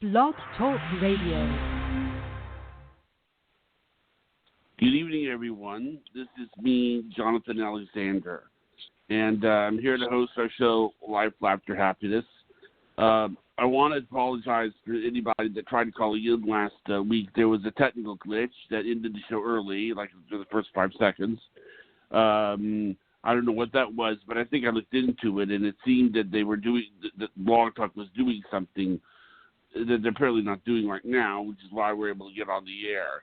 Blog Talk Radio. Good evening, everyone. This is me, Jonathan Alexander, and I'm here to host our show, Life, Laughter, Happiness. I want to apologize for anybody that tried to call in last week. There was a technical glitch that ended the show early, like for the first 5 seconds. I don't know what that was, but I think I looked into it, and it seemed that they were doing that Blog Talk was doing something that they're apparently not doing right now, which is why we're able to get on the air.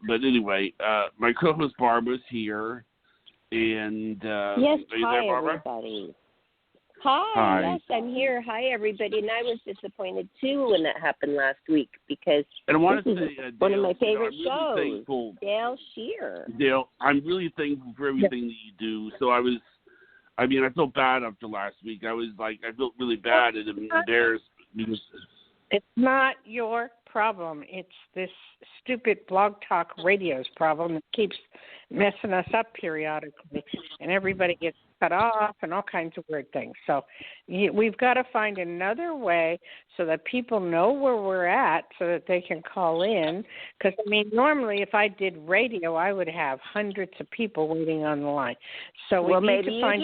But anyway, my co-host Barbara's here, and yes, are you hi there, Barbara? Everybody. Hi, yes, I'm here. Hi, everybody. And I was disappointed too when that happened last week because and I want this to is say, one Dayle, of my favorite I'm really shows. thankful. Dayle Schear. Dayle, I'm really thankful for everything that you do. So I felt bad after last week. I felt really bad and embarrassed. It's not your problem. It's this stupid Blog Talk Radio's problem that keeps messing us up periodically, and everybody gets cut off and all kinds of weird things. So we've got to find another way so that people know where we're at so that they can call in. Because, normally if I did radio, I would have hundreds of people waiting on the line. So we need to find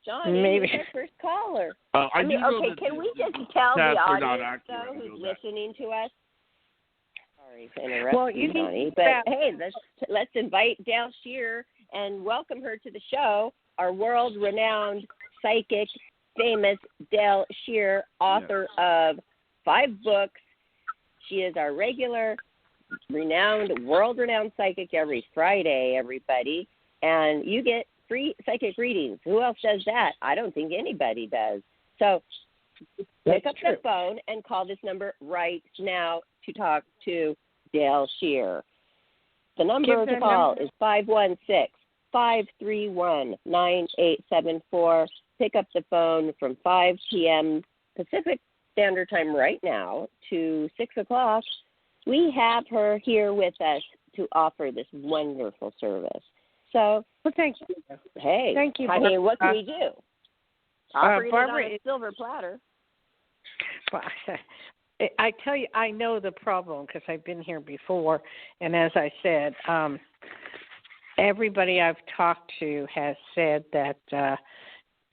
Johnny, maybe you're the first caller. Okay, can we just tell the audience, though, who's listening to us? Sorry to interrupt you, Johnny, but hey, let's invite Dayle Schear and welcome her to the show, our world-renowned psychic, famous Dayle Schear, author of 5 books. She is our regular, world-renowned psychic every Friday, everybody, and you get free psychic readings. Who else does that? I don't think anybody does. So pick up the phone and call this number right now to talk to Dayle Schear. The number to call is 516-531-9874. Pick up the phone from 5 p.m. Pacific Standard Time right now to 6 o'clock. We have her here with us to offer this wonderful service. So, thank you. Hey, thank you. What can we do? Operated Barbara, on a silver platter. I tell you, I know the problem because I've been here before, and as I said, everybody I've talked to has said that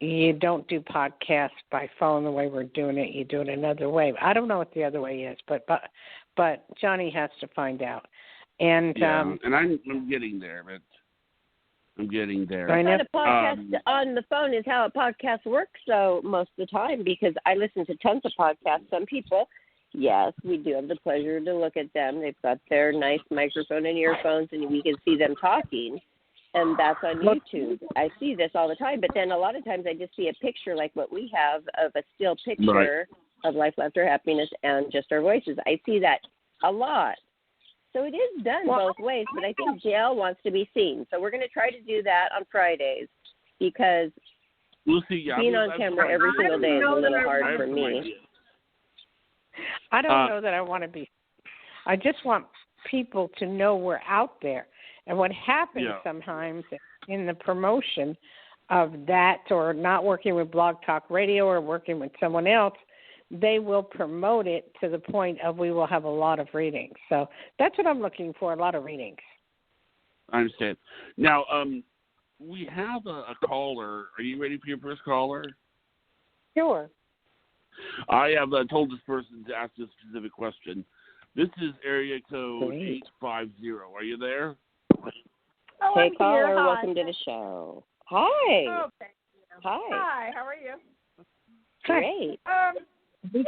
you don't do podcasts by phone the way we're doing it. You do it another way. I don't know what the other way is, but Johnny has to find out. And and I'm getting there, but. I'm getting there. I know a podcast on the phone is how a podcast works, so most of the time, because I listen to tons of podcasts. Some people, yes, we do have the pleasure to look at them. They've got their nice microphone and earphones, and we can see them talking, and that's on YouTube. I see this all the time, but then a lot of times I just see a picture like what we have of a still picture of Life, Laughter, Happiness, and just our voices. I see that a lot. So it is done both ways, but I think Dayle wants to be seen. So we're going to try to do that on Fridays because we'll see, being on camera every single day is a little hard for me. I don't know that I want to be. I just want people to know we're out there. And what happens sometimes in the promotion of that or not working with Blog Talk Radio or working with someone else, they will promote it to the point of we will have a lot of readings. So that's what I'm looking for, a lot of readings. I understand. Now, we have a caller. Are you ready for your first caller? Sure. I have told this person to ask a specific question. This is area code 850. Are you there? Oh, hey, I'm caller, here. welcome to the show. Hi. Oh, thank you. Hi, how are you? Great. Yeah,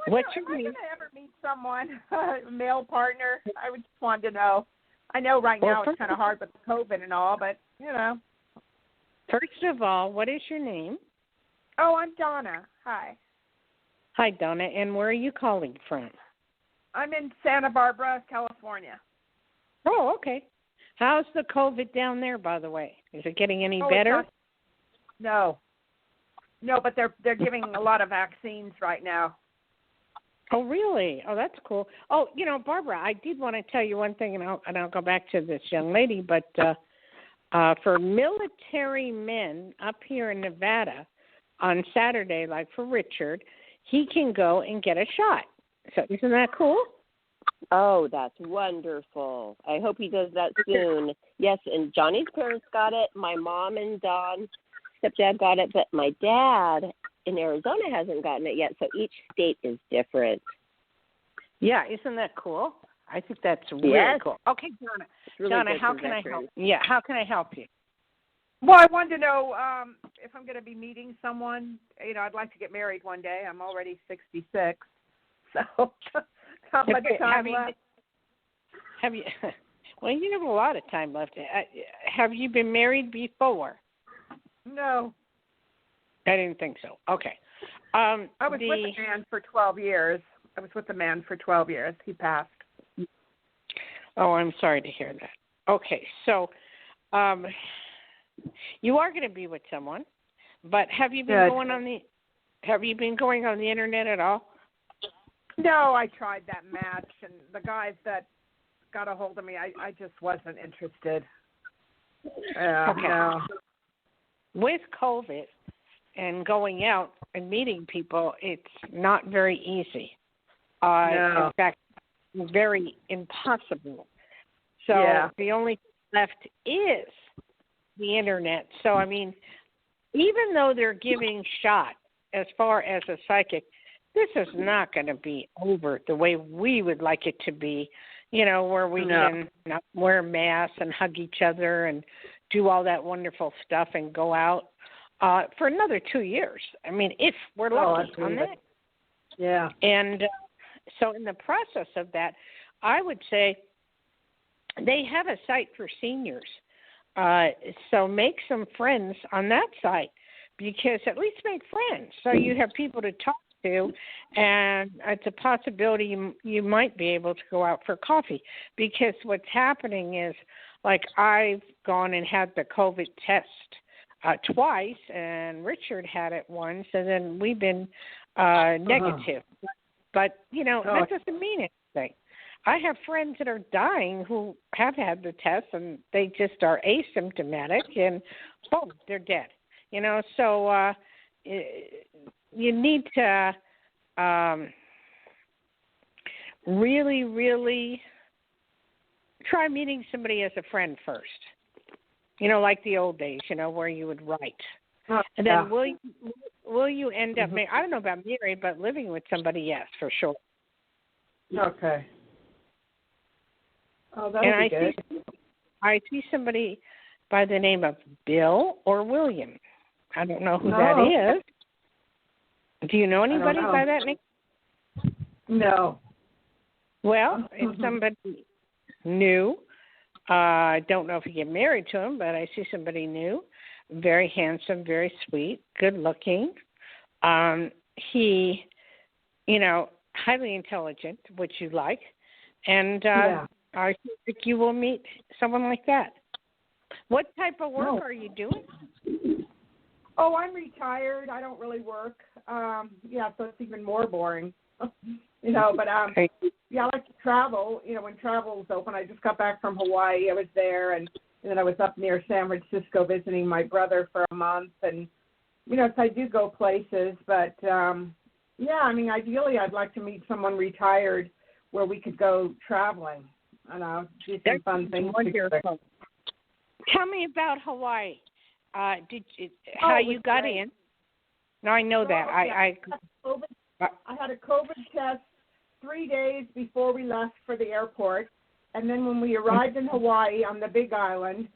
am I going to ever meet someone, a male partner? I just wanted to know. I know right now it's kind of hard with COVID and all, but, First of all, what is your name? Oh, I'm Donna. Hi. Hi, Donna. And where are you calling from? I'm in Santa Barbara, California. Oh, okay. How's the COVID down there, by the way? Is it getting any better? No, but they're giving a lot of vaccines right now. Oh, really? Oh, that's cool. Oh, Barbara, I did want to tell you one thing, and I'll go back to this young lady, but for military men up here in Nevada, on Saturday, like for Richard, he can go and get a shot. So isn't that cool? Oh, that's wonderful. I hope he does that soon. Yes, and Johnny's parents got it. My mom and Don's stepdad got it, but my dad in Arizona hasn't gotten it yet, so each state is different. Yeah, isn't that cool? I think that's really cool. Okay, Donna. Really Donna, how can I help? Yeah, how can I help you? Well, I wanted to know if I'm going to be meeting someone. You know, I'd like to get married one day. I'm already 66, so how much time left? Have you? Well, you have a lot of time left. Have you been married before? No. I didn't think so. Okay. I was with a man for 12 years. He passed. Oh, I'm sorry to hear that. Okay, so you are going to be with someone, but have you been going on the internet at all? No, I tried that match, and the guys that got a hold of me, I just wasn't interested. Okay. No. With COVID and going out and meeting people, it's not very easy. No. In fact, very impossible. So the only thing left is the internet. So, I mean, even though they're giving shot as far as a psychic, this is not going to be over the way we would like it to be, you know, where we can not wear masks and hug each other and do all that wonderful stuff and go out for another 2 years. I mean, if we're lucky on that. Yeah. And so in the process of that, I would say they have a site for seniors. So make some friends on that site, because at least make friends so you have people to talk to, and it's a possibility you might be able to go out for coffee. Because what's happening is, like, I've gone and had the COVID test twice, and Richard had it once, and then we've been negative. But, you know, that doesn't mean anything. I have friends that are dying who have had the test, and they just are asymptomatic, and boom, they're dead. You know, so you need to really, really try meeting somebody as a friend first. You know, like the old days, you know, where you would write. And then will you end up, I don't know about married, but living with somebody, yes, for sure. Okay. Oh, that would be good. I see somebody by the name of Bill or William. I don't know who that is. Do you know anybody by that name? No. Well, it's somebody new. I don't know if you get married to him, but I see somebody new. Very handsome, very sweet, good looking. He, you know, highly intelligent, which you like. And I think you will meet someone like that. What type of work are you doing? Oh, I'm retired. I don't really work. So it's even more boring. You know, but I like to travel. You know, when travel's open, I just got back from Hawaii. I was there, and then I was up near San Francisco visiting my brother for a month. And, you know, so I do go places. But, I mean, ideally I'd like to meet someone retired where we could go traveling. I know, do some fun things. Wonderful. Tell me about Hawaii. How you got in? No, I know that. I had a COVID test 3 days before we left for the airport, and then when we arrived in Hawaii on the Big Island,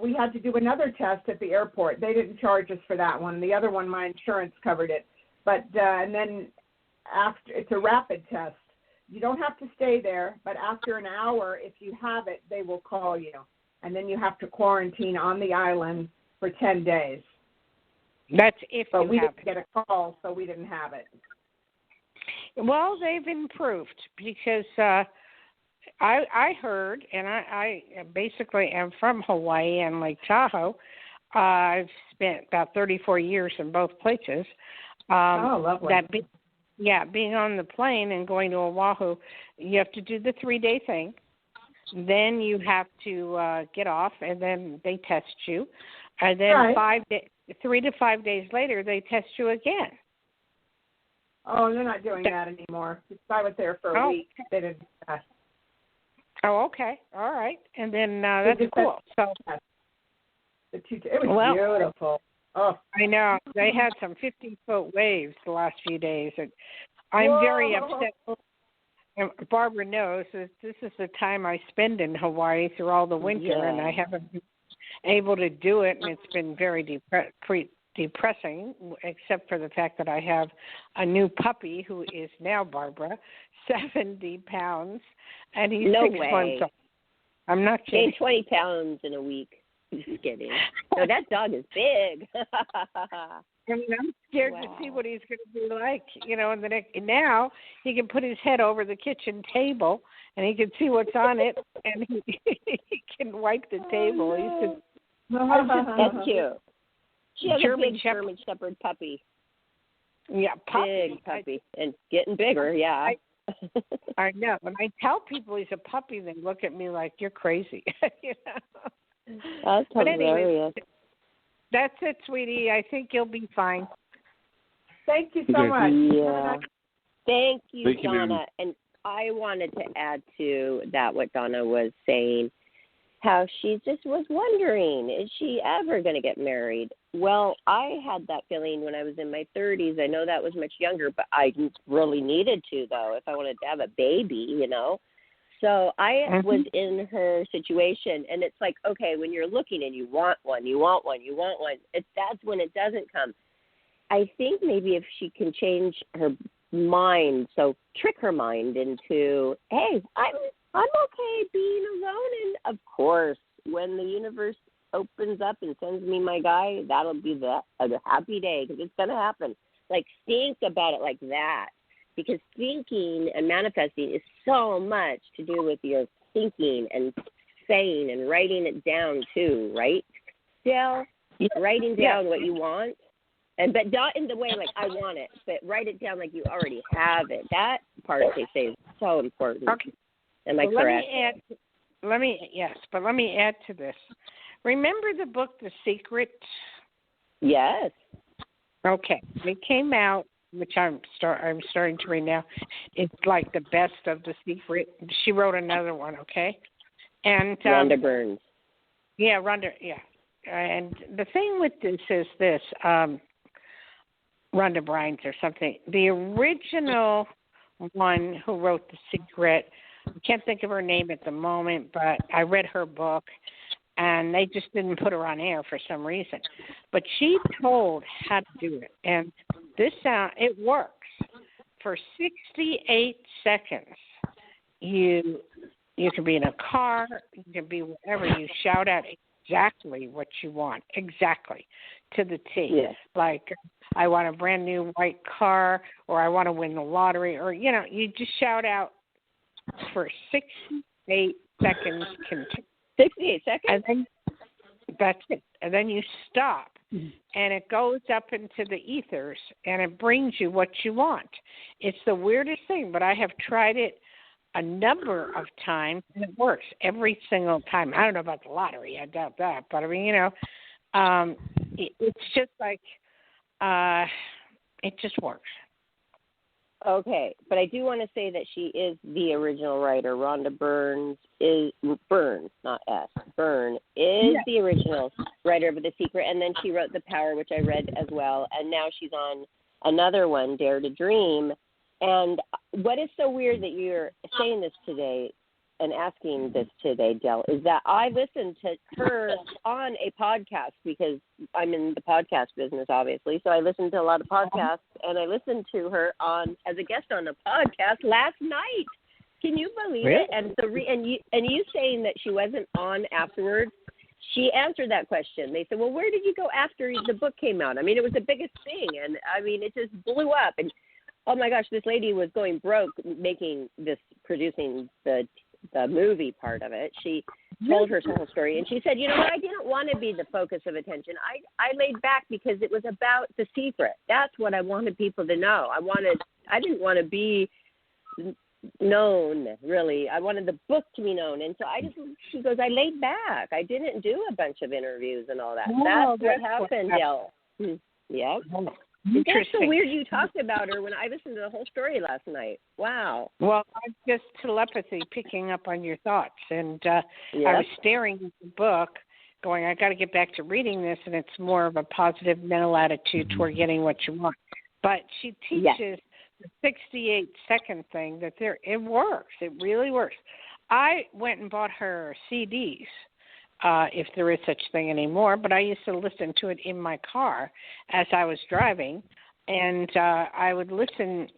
we had to do another test at the airport. They didn't charge us for that one. The other one, my insurance covered it. But and then after, it's a rapid test. You don't have to stay there, but after an hour, if you have it, they will call you, and then you have to quarantine on the island for 10 days. That's if but you we have didn't get a call, so we didn't have it. Well, they've improved because I heard, and I basically am from Hawaii and Lake Tahoe. I've spent about 34 years in both places. Lovely. Being on the plane and going to Oahu, you have to do the 3-day thing. Then you have to get off, and then they test you. And then 3 to 5 days later, they test you again. Oh, they're not doing that anymore. I was there for a week. They didn't do that. Oh, okay. All right. And then that's cool. So it was beautiful. Oh, I know. They had some 50-foot waves the last few days. And I'm very upset. And Barbara knows that this is the time I spend in Hawaii through all the winter, and I haven't been able to do it, and it's been very depressing, except for the fact that I have a new puppy who is now, Barbara, 70 pounds, and he's 6 months old. I'm not kidding. Gained 20 pounds in a week. Just kidding. No, that dog is big. I mean, I'm scared to see what he's going to be like, in the next. Now he can put his head over the kitchen table, and he can see what's on it, and he can wipe the table. He's just that's cute. She has German a big German Shepherd puppy. Yeah, puppy. Big puppy, and getting bigger. Yeah. I know. When I tell people he's a puppy, they look at me like you're crazy. That's but hilarious. Anyway, that's it, sweetie. I think you'll be fine. Thank you so much. Yeah. Thank you, Thank Donna. You, and I wanted to add to that what Donna was saying, how she just was wondering, is she ever going to get married? Well, I had that feeling when I was in my 30s. I know that was much younger, but I really needed to, though, if I wanted to have a baby, So I was in her situation, and it's like, okay, when you're looking and you want one, that's when it doesn't come. I think maybe if she can change her mind, so trick her mind into, hey, I'm okay being alone, and of course, when the universe opens up and sends me my guy, that'll be a happy day, because it's going to happen. Like, think about it like that. Because thinking and manifesting is so much to do with your thinking and saying and writing it down too, right? Dayle, writing down what you want, but not in the way like I want it, but write it down like you already have it. That part they say is so important. Okay. Am I correct? Let me add to this. Remember the book The Secret? Yes. Okay. It came out, which I'm starting to read now. It's like the best of The Secret. She wrote another one, okay? And Rhonda Burns. Yeah, Rhonda. Yeah, and the thing with this is this: Rhonda Byrnes or something. The original one who wrote The Secret. I can't think of her name at the moment, but I read her book, and they just didn't put her on air for some reason. But she told how to do it, and it works. For 68 seconds, you can be in a car, you can be wherever, you shout out exactly what you want, exactly, to the T. Yes. Like, I want a brand new white car, or I want to win the lottery, or, you just shout out for 68 seconds. 68 seconds? And then, that's it. And then you stop. And it goes up into the ethers, and it brings you what you want. It's the weirdest thing, but I have tried it a number of times, and it works every single time. I don't know about the lottery. I doubt that. But, I mean, it's just like it just works. Okay, but I do want to say that she is the original writer. Rhonda Burns is Byrne, not S. Byrne is the original writer of The Secret, and then she wrote The Power, which I read as well, and now she's on another one, Dare to Dream. And what is so weird that you're saying this today and asking this today, Dayle, is that I listened to her on a podcast because I'm in the podcast business, obviously. So I listen to a lot of podcasts, and I listened to her as a guest on a podcast last night. Can you believe it? And you saying that she wasn't on afterwards, she answered that question. They said, well, where did you go after the book came out? I mean, it was the biggest thing, and I mean, it just blew up. And oh my gosh, this lady was going broke producing the movie part of it. She told her whole story, and she said, you know what, I didn't want to be the focus of attention. I laid back because it was about The Secret. That's what I wanted people to know. I didn't want to be known, really. I wanted the book to be known. And so she goes, I laid back. I didn't do a bunch of interviews and all that. Well, that's what happened, Dayle. Yep. That's so weird you talked about her when I listened to the whole story last night. Wow. Well, I'm just telepathy picking up on your thoughts. And I was staring at the book going, I got to get back to reading this, and it's more of a positive mental attitude toward getting what you want. But she teaches the 68-second thing that it works. It really works. I went and bought her CDs, if there is such thing anymore, but I used to listen to it in my car as I was driving, and I would listen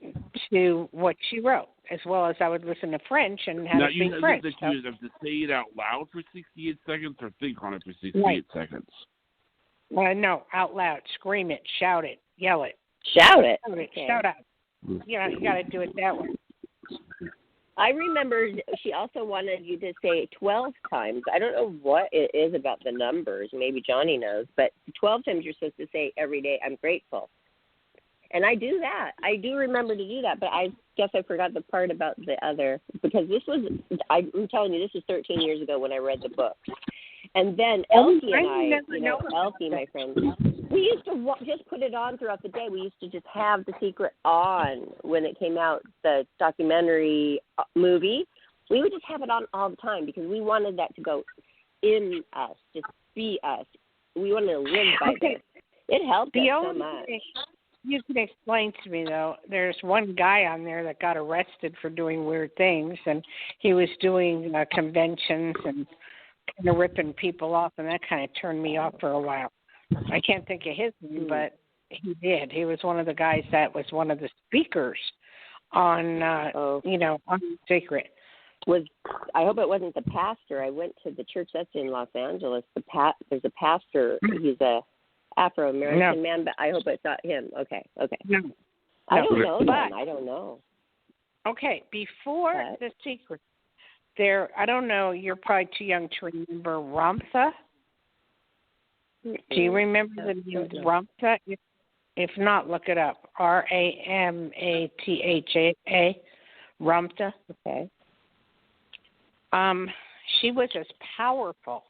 to what she wrote, as well as I would listen to French and how to speak French. Now, you have to say it out loud for 68 seconds or think on it for 68 seconds? No, out loud. Scream it, shout it, yell it. Shout it. Okay. Shout out. You got to do it that way. I remember she also wanted you to say it 12 times. I don't know what it is about the numbers. Maybe Johnny knows. But 12 times you're supposed to say every day, I'm grateful. And I do that. I do remember to do that. But I guess I forgot the part about the other. Because I'm telling you, this was 13 years ago when I read the book. And then Elsie and Elsie, my friend, we used to just put it on throughout the day. We used to just have The Secret on when it came out, the documentary movie. We would just have it on all the time because we wanted that to go in us, just be us. We wanted to live by this. It helped us so much. You can explain to me, though, there's one guy on there that got arrested for doing weird things, and he was doing conventions and kind of ripping people off, and that kind of turned me off for a while. I can't think of his name, but he did. He was one of the guys that was one of the speakers on, on The Secret. I hope it wasn't the pastor. I went to the church that's in Los Angeles. There's a pastor. He's a Afro-American man, but I hope it's not him. Okay. No. I don't know then. I don't know. Okay, before The Secret, I don't know, you're probably too young to remember Ramtha. Do you remember the name Ramtha? If not, look it up. Ramatha. Ramtha. Okay. She was as powerful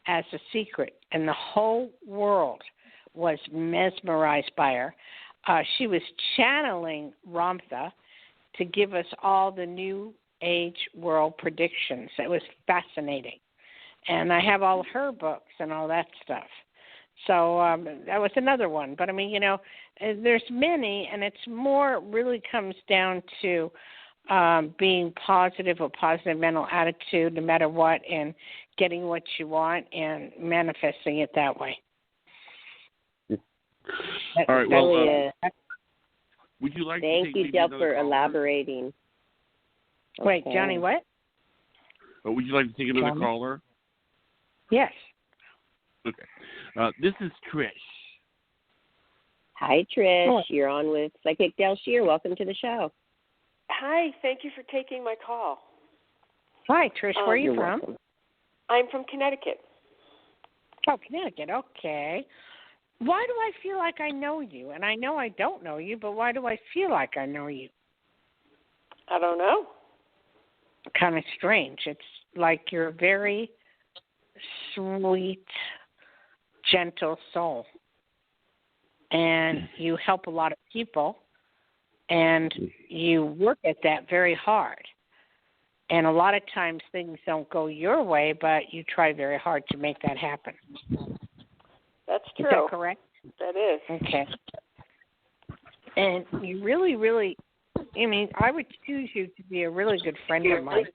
as The Secret, and the whole world was mesmerized by her. She was channeling Ramtha to give us all the new age world predictions. It was fascinating. And I have all her books and all that stuff. So that was another one. But, I mean, there's many, and it's more really comes down to being positive, a positive mental attitude no matter what, and getting what you want and manifesting it that way. All right. Well, would you like Thank to you, Dayle, for elaborating. Wait, Johnny, what? Would you like to take another caller? Yes. Okay. This is Trish. Hi, Trish. You're on with Psychic Dayle Schear. Welcome to the show. Hi. Thank you for taking my call. Hi, Trish. Where are you from? Welcome. I'm from Connecticut. Oh, Connecticut. Okay. Why do I feel like I know you? And I know I don't know you, but why do I feel like I know you? I don't know. Kind of strange. It's like you're a very sweet, gentle soul. And you help a lot of people, and you work at that very hard. And a lot of times things don't go your way, but you try very hard to make that happen. That's true. Is that correct? That is. Okay. And you really, really, I would choose you to be a really good friend of mine.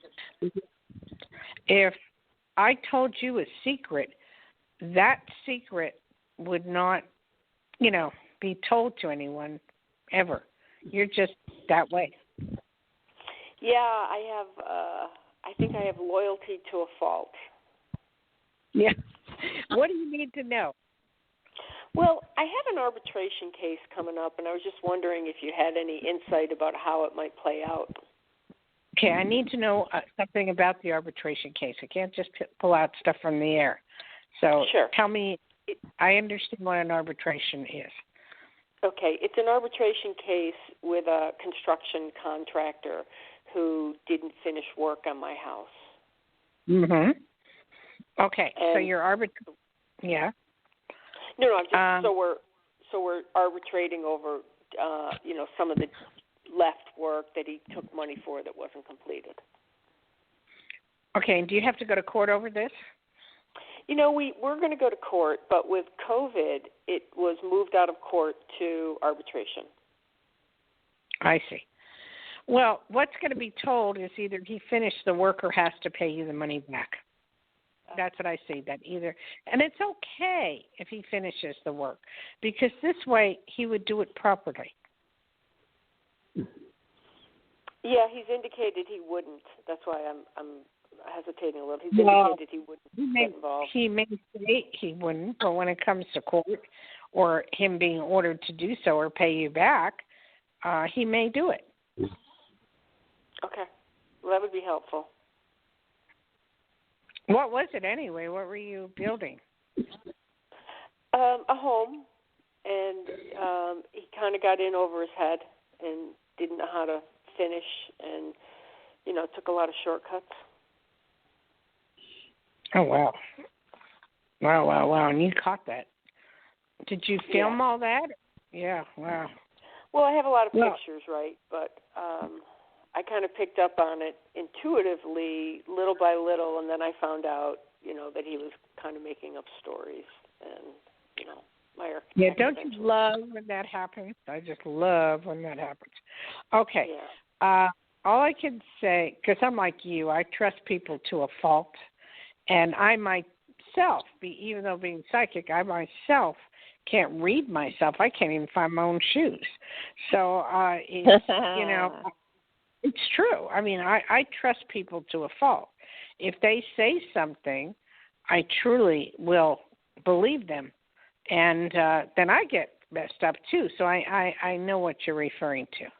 If I told you a secret, that secret would not, be told to anyone ever. You're just that way. Yeah, I think I have loyalty to a fault. Yeah. What do you need to know? Well, I have an arbitration case coming up, and I was just wondering if you had any insight about how it might play out. Okay, I need to know something about the arbitration case. I can't just pull out stuff from the air. So Tell me, I understand what an arbitration is. Okay, it's an arbitration case with a construction contractor who didn't finish work on my house. Mhm. Okay, And so you're Yeah. No, I'm just so we're arbitrating over some of the left work that he took money for that wasn't completed. Okay, and do you have to go to court over this? We're going to go to court, but with COVID, it was moved out of court to arbitration. I see. Well, what's going to be told is either he finished the work or has to pay you the money back. That's what I see, that either. And it's okay if he finishes the work, because this way he would do it properly. Yeah, he's indicated he wouldn't. That's why I'm hesitating a little. He's indicated he wouldn't get involved. He may say he wouldn't, but when it comes to court or him being ordered to do so or pay you back, he may do it. Okay. Well, that would be helpful. What was it anyway? What were you building? A home, and he kind of got in over his head and didn't know how to finish, and took a lot of shortcuts. Oh wow! Wow! And you caught that? Did you film all that? Yeah. Wow. Well, I have a lot of pictures, right? But I kind of picked up on it intuitively, little by little, and then I found out, that he was kind of making up stories, and my architect. Yeah, don't you love when that happens? I just love when that happens. Okay. Yeah. All I can say, because I'm like you, I trust people to a fault, and I myself, even though being psychic, I myself can't read myself. I can't even find my own shoes. So, it's, it's true. I mean, I trust people to a fault. If they say something, I truly will believe them. And then I get messed up, too. So I know what you're referring to.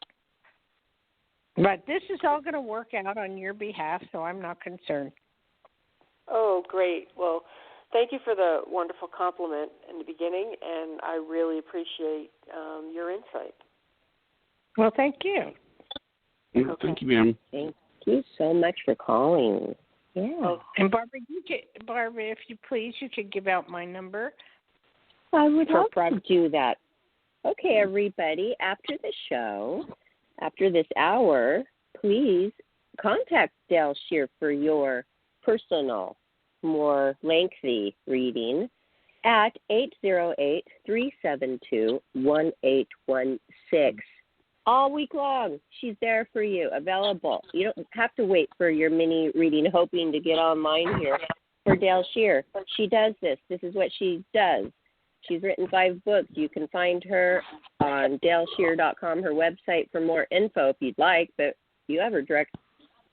But this is all going to work out on your behalf, so I'm not concerned. Oh, great. Well, thank you for the wonderful compliment in the beginning, and I really appreciate your insight. Well, thank you. Okay. Thank you, ma'am. Thank you so much for calling. Yeah. Oh, and Barbara, if you please, you could give out my number. I would love to do that. Okay, everybody, after the show, after this hour, please contact Dayle Schear for your personal, more lengthy reading at 808-372-1816. All week long, she's there for you, available. You don't have to wait for your mini reading, hoping to get online here for Dayle Schear. She does this. This is what she does. She's written 5 books. You can find her on DayleSchear.com, her website, for more info if you'd like. But if you have her direct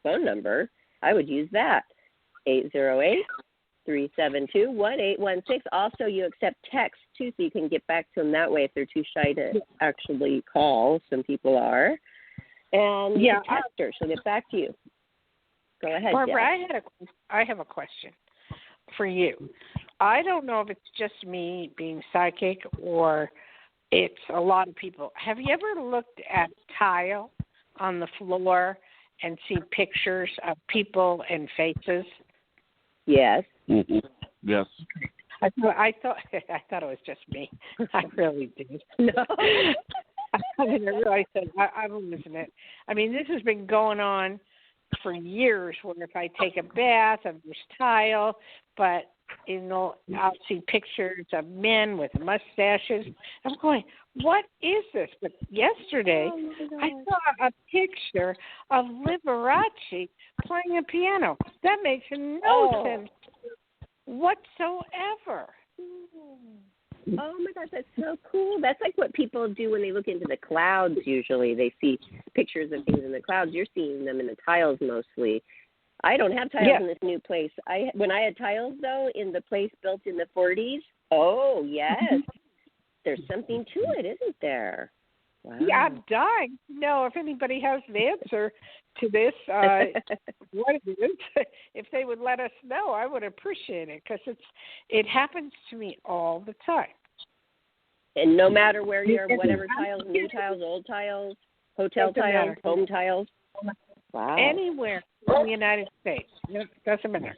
phone number, I would use that, 808-372-1816. Also, you accept text, too, so you can get back to them that way if they're too shy to actually call. Some people are. And you can text her. She'll get back to you. Go ahead, Barbara, I have a question for you. I don't know if it's just me being psychic or it's a lot of people. Have you ever looked at tile on the floor and see pictures of people and faces? Yes. Mm-hmm. Yes. I thought it was just me. I really did. No. I mean, I realized that I'm losing it. I mean, this has been going on for years. Where if I take a bath, there's tile, but I'll see pictures of men with mustaches. I'm going, what is this? But yesterday, I saw a picture of Liberace playing a piano. That makes no sense whatsoever. Oh, my gosh, that's so cool. That's like what people do when they look into the clouds usually. They see pictures of things in the clouds. You're seeing them in the tiles mostly. I don't have tiles in this new place. When I had tiles, though, in the place built in the 40s, oh, yes. There's something to it, isn't there? Wow. Yeah, I'm dying to know if anybody has an answer to this, what it is. If they would let us know, I would appreciate it, because it happens to me all the time. And no matter where you are, whatever tiles, new tiles, old tiles, hotel tiles, home tiles. Wow. Anywhere in the United States. It doesn't matter.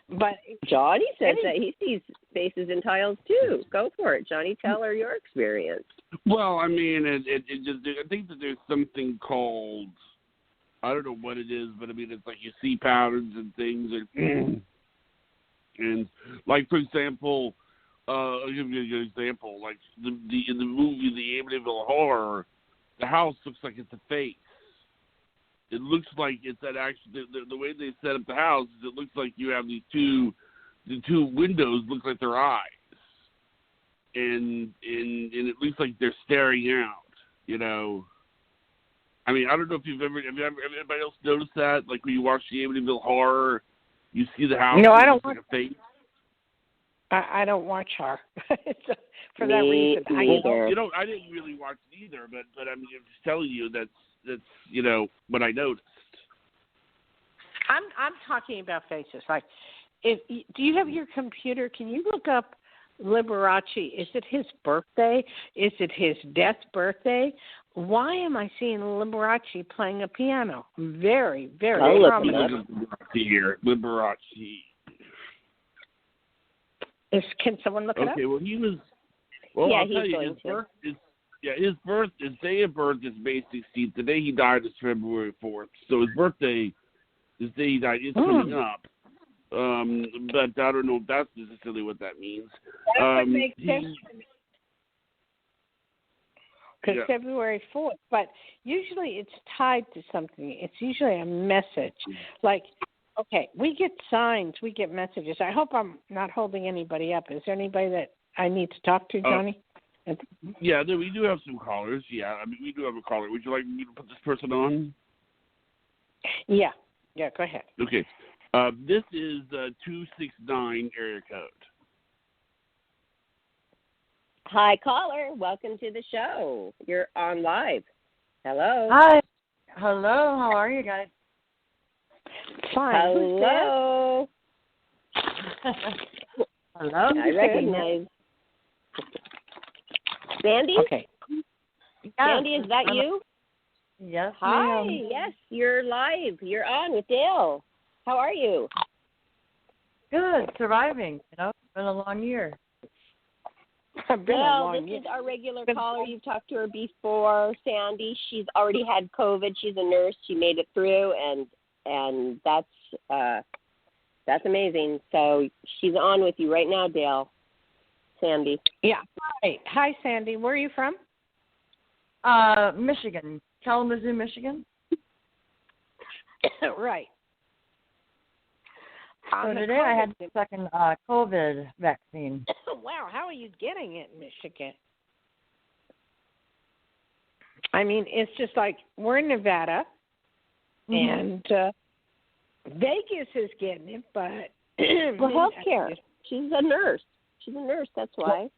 But Johnny says that he sees faces in tiles too. Go for it, Johnny. Tell her your experience. Well, I mean, it just, I think that there's something called, I don't know what it is, but I mean, it's like you see patterns and things, and like, for example, I'll give you an example. Like in the movie The Amityville Horror, the house looks like it's a face. It looks like it's that actually the way they set up the house is it looks like you have the two windows look like their eyes, and it looks like they're staring out. You know, I mean, I don't know if anybody else noticed that? Like when you watch the Amityville Horror, you see the house. No, I don't. Like a face. I don't watch horror for that Me reason. either. I didn't really watch it either, but I mean, I'm just telling you that's what I noticed. I'm talking about faces. Like, do you have your computer? Can you look up Liberace? Is it his birthday? Is it his death birthday? Why am I seeing Liberace playing a piano? Very, very prominent. Liberace. Can someone look it up? Okay, well, he was. Well, Yeah, I'll tell he's you, going his to. birth is. Yeah, his day of birth is May 16th. The day he died is February 4th. So his birthday, his day he died, is coming up. But I don't know if that's necessarily what that means. That would make sense to me. Because February 4th, but usually it's tied to something. It's usually a message. Like, okay, we get signs, we get messages. I hope I'm not holding anybody up. Is there anybody that I need to talk to, Johnny? Yeah, we do have some callers. Yeah, I mean, we do have a caller. Would you like me to put this person on? Yeah, go ahead. Okay. This is 269 area code. Hi, caller. Welcome to the show. You're on live. Hello. Hi. Hello. How are you guys? Fine. Hello. Hello. I recognize. Sandy? Okay. Yes. Sandy, is that you? Yes. Hi. Ma'am. Yes, you're live. You're on with Dayle. How are you? Good. Surviving. It's been a long year. Well, this is our regular caller. You've talked to her before, Sandy. She's already had COVID. She's a nurse. She made it through, and that's amazing. So she's on with you right now, Dayle. Sandy. Yeah. Hi, Sandy. Where are you from? Michigan. Kalamazoo, Michigan. Right. So today I had the second COVID vaccine. Wow, how are you getting it in Michigan? I mean, it's just like we're in Nevada, and Vegas is getting it, but well, healthcare. She's a nurse. That's why.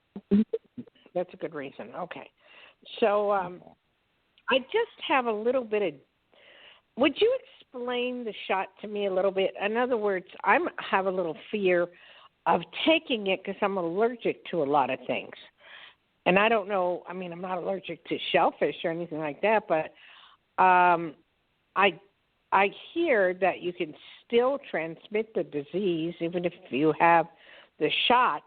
That's a good reason. Okay, so I just have a little bit of. Would you explain the shot to me a little bit? In other words, I have a little fear of taking it because I'm allergic to a lot of things. And I don't know, I mean, I'm not allergic to shellfish or anything like that, but I hear that you can still transmit the disease even if you have the shot.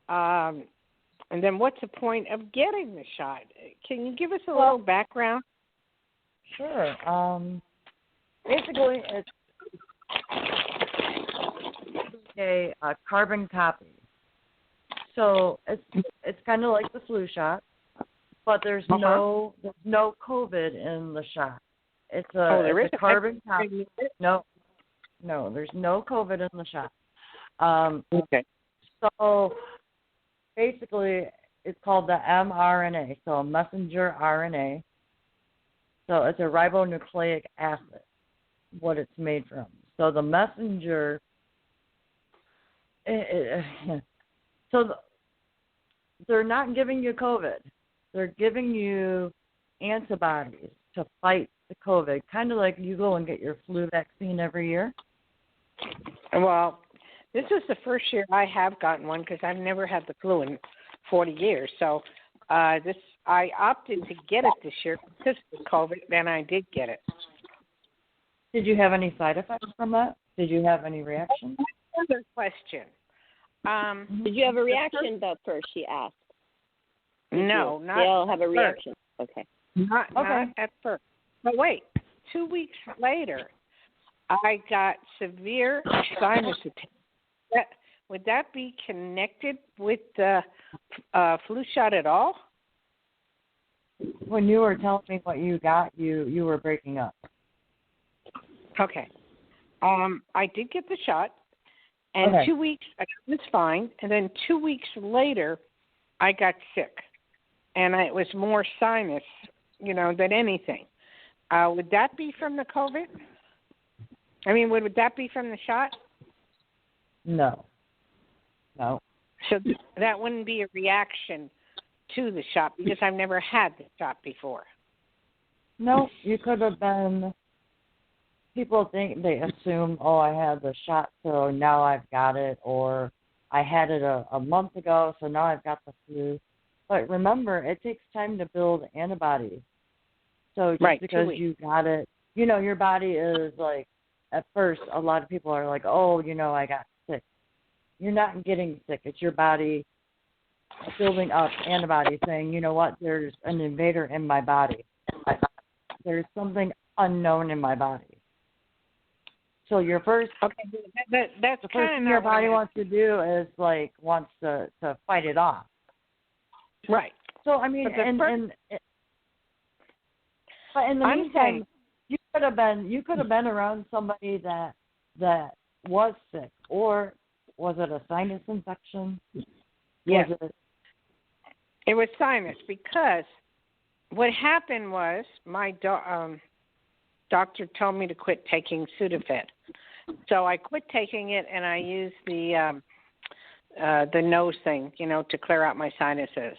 And then what's the point of getting the shot? Can you give us a little background? Sure. Basically, it's a carbon copy. So it's kind of like the flu shot, but there's no COVID in the shot. It's a carbon copy. No, there's no COVID in the shot. Okay. So basically, it's called the mRNA, so messenger RNA. So it's a ribonucleic acid, what it's made from. So the messenger, they're not giving you COVID. They're giving you antibodies to fight the COVID, kind of like you go and get your flu vaccine every year. Well, this is the first year I have gotten one because I've never had the flu in 40 years. So I opted to get it this year because of COVID, and I did get it. Did you have any side effects from that? Did you have any reaction? Another question. Did you have a reaction though? First, she asked. No, not. They all have a reaction. Okay. Not at first. But wait, 2 weeks later, I got severe sinus attack. Would that be connected with the flu shot at all? When you were telling me what you got, you were breaking up. Okay. I did get the shot, and 2 weeks I was fine, and then 2 weeks later, I got sick, and it was more sinus, than anything. Would that be from the COVID? I mean, would that be from the shot? No. So that wouldn't be a reaction to the shot because I've never had the shot before. No, you could have been. People they assume, I had the shot, so now I've got it, or I had it a month ago, so now I've got the flu. But remember, it takes time to build antibodies. So just because you got it, your body is like, at first, a lot of people are like, I got sick. You're not getting sick. It's your body building up antibodies saying, you know what, there's an invader in my body. There's something unknown in my body. So your first, that's the first thing your body wants to do is wants to fight it off. Right. So I mean, but in the meantime, you could have been around somebody that was sick, or was it a sinus infection? Yes. It was sinus because what happened was my doctor told me to quit taking Sudafed. So I quit taking it, and I used the nose thing, to clear out my sinuses.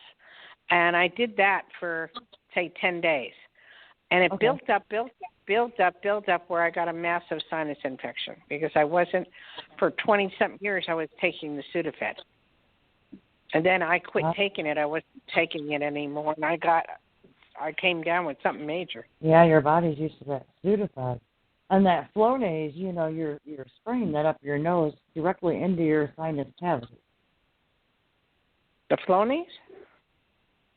And I did that for, say, 10 days. And it built up where I got a massive sinus infection because I wasn't, for 20-something years, I was taking the Sudafed. And then I quit taking it. I wasn't taking it anymore, and I came down with something major. Yeah, your body's used to that Sudafed. And that Flonase, you're spraying that up your nose directly into your sinus cavity. The Flonase?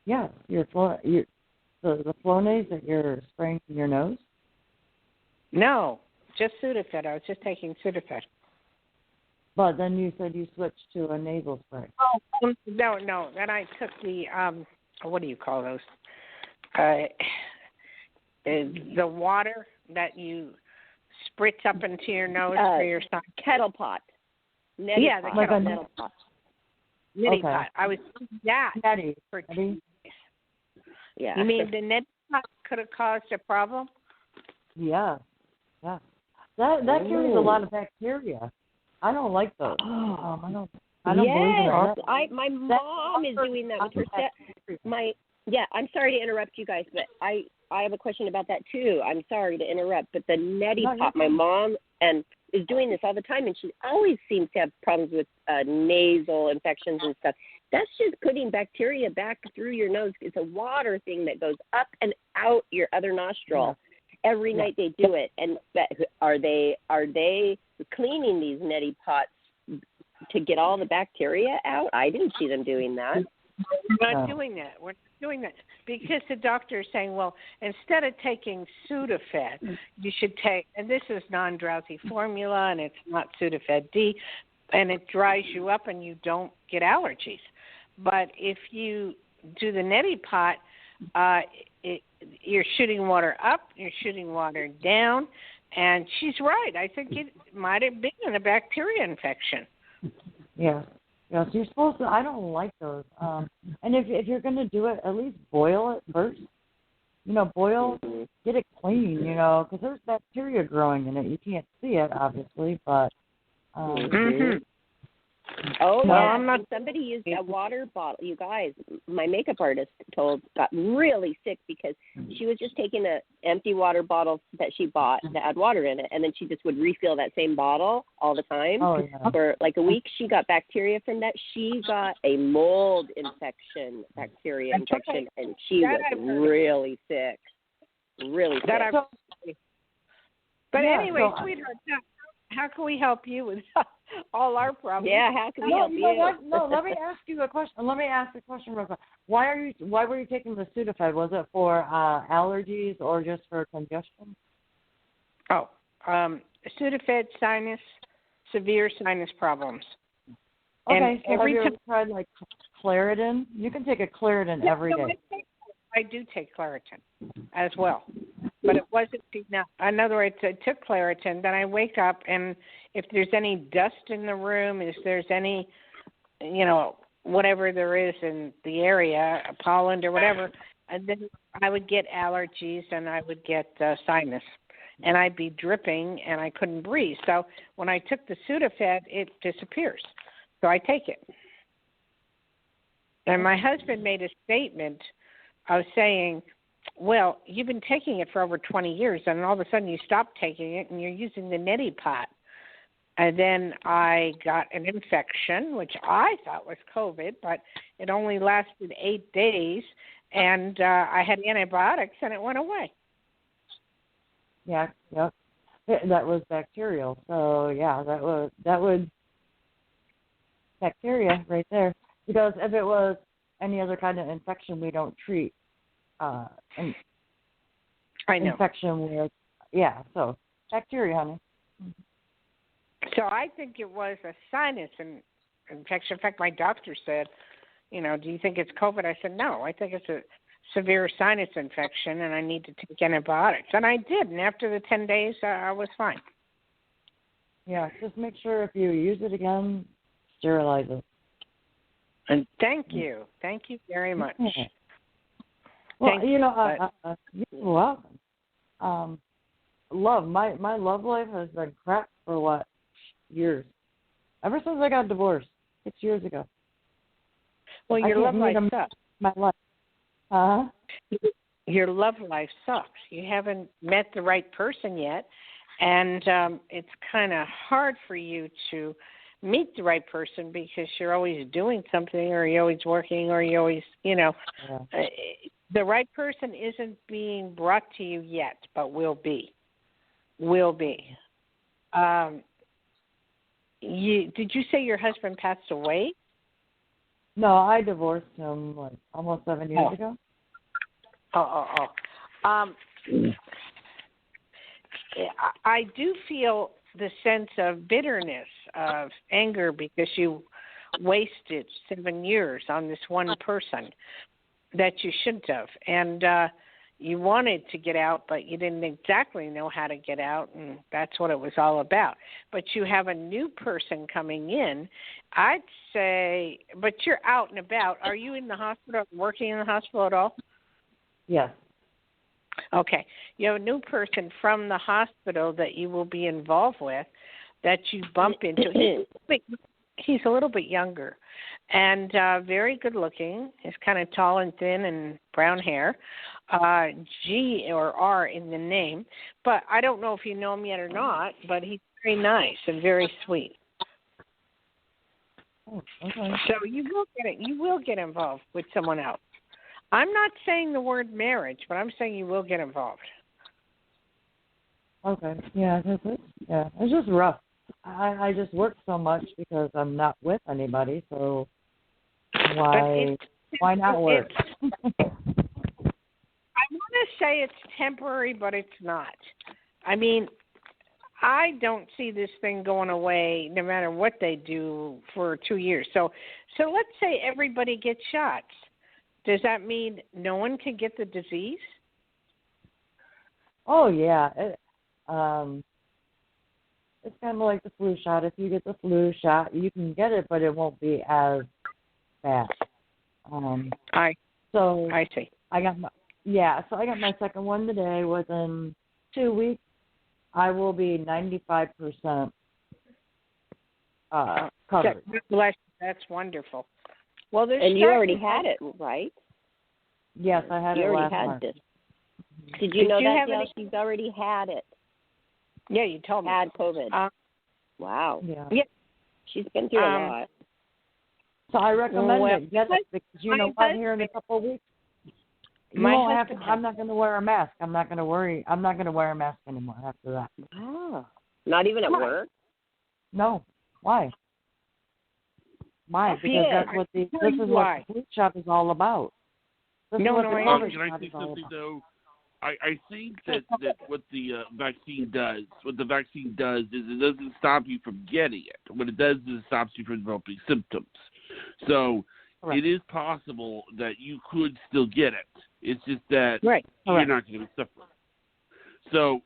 Yeah, the Flonase that you're spraying in your nose? No, just Sudafed. I was just taking Sudafed. But then you said you switched to a nasal spray. Oh, no. Then I took the, what do you call those? The water that you spritz up into your nose for your son. Kettle pot. The kettle pot. Neti pot. I was that neti. for 2 days. Yeah. You mean the neti pot could have caused a problem? Yeah. That carries a lot of bacteria. I don't like those. I don't believe in that. My mom is doing that with her I'm sorry to interrupt you guys, but I have a question about that too. I'm sorry to interrupt, but the neti pot, my mom is doing this all the time, and she always seems to have problems with nasal infections and stuff. That's just putting bacteria back through your nose. It's a water thing that goes up and out your other nostril. Yeah. Every night they do it. And are they cleaning these neti pots to get all the bacteria out? I didn't see them doing that. We're not doing that. We're not doing that because the doctor is saying, well, instead of taking Sudafed, you should take, and this is non-drowsy formula, and it's not Sudafed D, and it dries you up and you don't get allergies. But if you do the neti pot, you're shooting water up, you're shooting water down, and she's right. I think it might have been a bacteria infection. Yeah. Yeah, so you're supposed to, I don't like those. And if you're going to do it, at least boil it first. Boil, get it clean, because there's bacteria growing in it. You can't see it, obviously, but... Oh, yeah. Somebody used a water bottle. You guys, my makeup artist got really sick because she was just taking an empty water bottle that she bought that had water in it, and then she just would refill that same bottle all the time. For like a week. She got bacteria from that. She got a mold bacteria infection, and she was really sick. Really sick. But Yeah, anyway, sweetheart, how can we help you with all our problems? Yeah, how can we help you? No, let me ask you a question. Let me ask a question real quick. Why were you taking the Sudafed? Was it for allergies or just for congestion? Oh, Sudafed, severe sinus problems. Okay, and so have you ever tried like Claritin? You can take a Claritin every day. I do take Claritin as well, but it wasn't enough. In other words, I took Claritin, then I wake up, and if there's any dust in the room, if there's any, whatever there is in the area, pollen or whatever, and then I would get allergies and I would get sinus, and I'd be dripping and I couldn't breathe. So when I took the Sudafed, it disappears. So I take it. And my husband made a statement of saying, well, you've been taking it for over 20 years, and all of a sudden you stopped taking it, and you're using the neti pot. And then I got an infection, which I thought was COVID, but it only lasted 8 days, and I had antibiotics, and it went away. Yeah, yep. That was bacterial. So, yeah, that would bacteria right there. Because if it was any other kind of infection, we don't treat I know. infection with, so bacteria, honey. So I think it was a sinus infection. In fact, my doctor said, do you think it's COVID? I said, no, I think it's a severe sinus infection, and I need to take antibiotics. And I did, and after the 10 days, I was fine. Yeah, just make sure if you use it again, sterilize it. And thank you very much. Yeah. Well, you're welcome. Love, my love life has been crap for years? Ever since I got divorced 6 years ago. Well, your love life sucks. My life. Huh? Your love life sucks. You haven't met the right person yet, and it's kind of hard for you to meet the right person because you're always doing something, or you're always working, or you're always, the right person isn't being brought to you yet, but will be. Did you say your husband passed away? No, I divorced him almost 7 years ago. I do feel the sense of bitterness, of anger, because you wasted 7 years on this one person that you shouldn't have. And you wanted to get out, but you didn't exactly know how to get out, and that's what it was all about. But you have a new person coming in, I'd say, but you're out and about. Are you in the hospital, working in the hospital at all? Yes. Okay. You have a new person from the hospital that you will be involved with that you bump into. He's a little bit younger and very good looking. He's kind of tall and thin and brown hair. G or R in the name. But I don't know if you know him yet or not, but he's very nice and very sweet. Oh, okay. So you will get involved with someone else. I'm not saying the word marriage, but I'm saying you will get involved. Okay. Yeah, it's just rough. I just work so much because I'm not with anybody, so why not work? I want to say it's temporary, but it's not. I mean, I don't see this thing going away no matter what they do for 2 years. So let's say everybody gets shots. Does that mean no one can get the disease? Oh, yeah. It's kind of like the flu shot. If you get the flu shot, you can get it, but it won't be as bad. I see. I got my second one today. Within 2 weeks, I will be 95% covered. That's wonderful. Well, and you already had it, right? Yes, I had it last month. This. Did you know that, Dayle? She's already had it. Yeah, you told me. Had COVID. Wow. Yeah. She's been through a lot. So I recommend it. Get it because you know what? Here in a couple of weeks. You won't have to. I'm not going to wear a mask. I'm not going to worry. I'm not going to wear a mask anymore after that. Oh, not even at work? No. Why? Why? Because that's what this is what the flu shot is all about. Can I say something though? I think that what the vaccine does is it doesn't stop you from getting it. What it does is it stops you from developing symptoms. So it is possible that you could still get it. It's just that you're not going to be suffering. So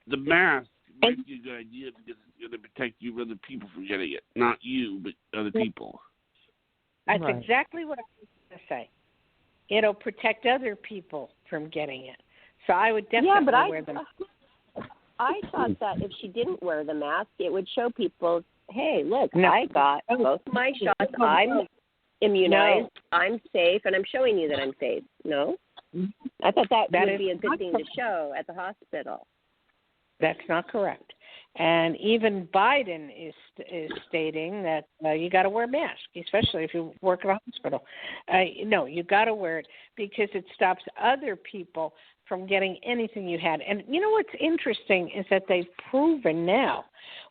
the mask might be a good idea because it's going to protect you from other people from getting it. Not you, but other people. That's exactly what I was going to say. It'll protect other people from getting it. So I would definitely wear them. I thought that if she didn't wear the mask, it would show people, hey, look, I got both my shots. I'm immunized. I'm safe, and I'm showing you that I'm safe. No? I thought that would be a good thing to show at the hospital. That's not correct. And even Biden is stating that you got to wear a mask, especially if you work at a hospital. No, you got to wear it because it stops other people from getting anything you had. And you know what's interesting is that they've proven now,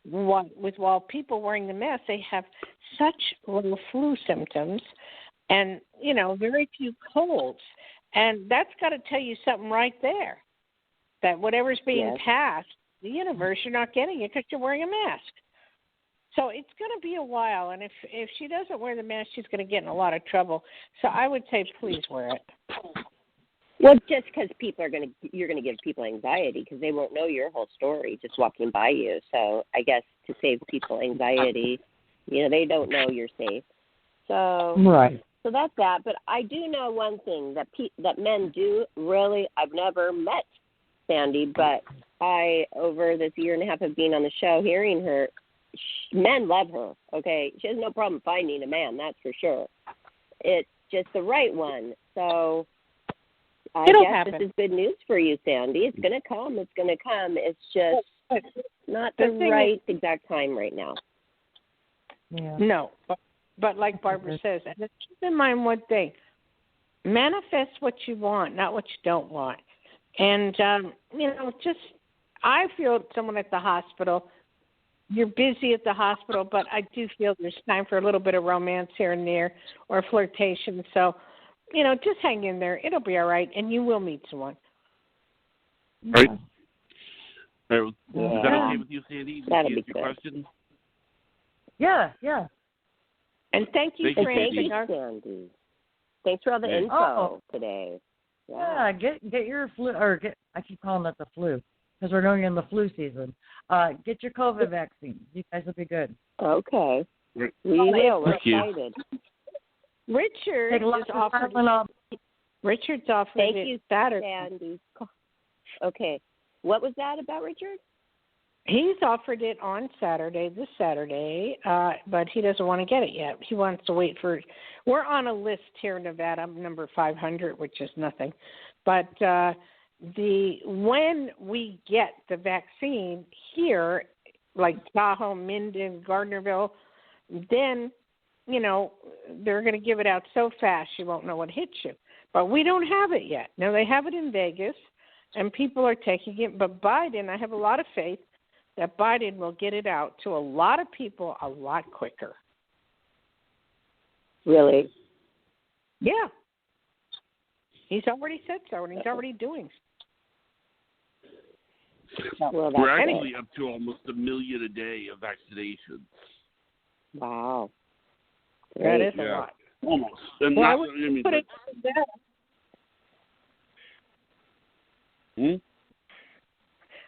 while people wearing the mask, they have such little flu symptoms and, very few colds. And that's got to tell you something right there, that whatever's being passed, the universe, you're not getting it because you're wearing a mask. So it's going to be a while, and if she doesn't wear the mask, she's going to get in a lot of trouble. So I would say please wear it. Well, just because you're going to give people anxiety because they won't know your whole story just walking by you. So I guess to save people anxiety, they don't know you're safe. So So that's that. But I do know one thing that men do really. I've never met Sandy, but over this year and a half of being on the show, hearing her, men love her, okay? She has no problem finding a man, that's for sure. It's just the right one. So I guess this is good news for you, Sandy. It's going to come. It's going to come. It's just not the right exact time right now. Yeah. No, but like Barbara says, and keep in mind one thing. Manifest what you want, not what you don't want. And, I feel someone at the hospital, you're busy at the hospital, but I do feel there's time for a little bit of romance here and there or flirtation. So, just hang in there. It'll be all right, and you will meet someone. Right. Is that okay with you, Sandy? That'll be good. Your question? Yeah. And thank you for answering our... Sandy. Thanks for all the info today. Yeah, get your flu, I keep calling it the flu, because we're going in the flu season. Get your COVID vaccine. You guys will be good. Okay. We will. We're excited. Richard's offered Thank it you, Saturday. Sandy. Okay. What was that about, Richard? He's offered it on this Saturday, but he doesn't want to get it yet. He wants to wait for... We're on a list here in Nevada, number 500, which is nothing. But when we get the vaccine here, like Tahoe, Minden, Gardnerville, then, they're going to give it out so fast you won't know what hits you. But we don't have it yet. Now, they have it in Vegas, and people are taking it. But Biden, I have a lot of faith that Biden will get it out to a lot of people a lot quicker. Really? Yeah. He's already said so, and he's already doing so. Well, we're actually up to almost 1 million a day of vaccinations. Wow. That is a lot. Almost. And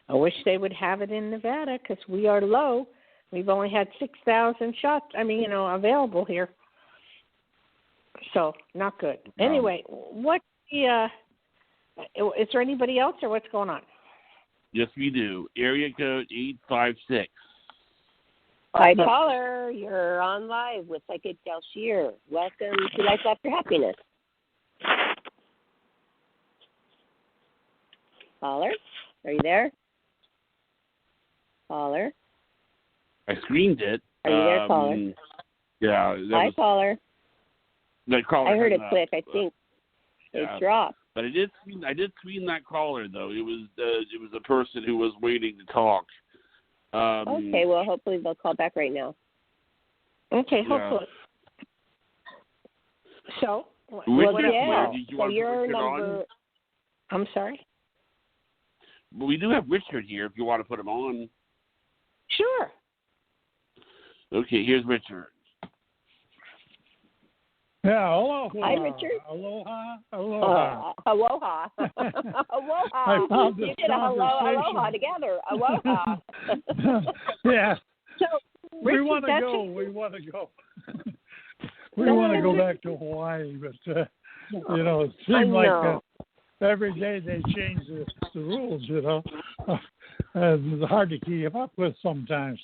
I wish they would have it in Nevada because we are low. We've only had 6,000 shots, available here. So, not good. Anyway, is there anybody else or what's going on? Yes, we do. Area code 856. Hi, caller. You're on live with Psychic Dayle Schear. Welcome to Life After Happiness. Caller, are you there? Caller? I screened it. Are you there, caller? Yeah. Hi, caller. The caller. I heard it click. I think it dropped. But I did screen that caller though. It was a person who was waiting to talk. Okay, well, hopefully they'll call back right now. Okay, Yeah. hopefully. So, your number. I'm sorry? Well, we do have Richard here if you want to put him on. Sure. Okay, here's Richard. Yeah, aloha. Hi, Richard. Aloha. Aloha. Aloha. Aloha. I found this You did a aloha together. Aloha. Yeah. So, We Richard, want to go. We want to go. We want to go back to Hawaii, but it seems like every day they change the rules. And it's hard to keep up with sometimes.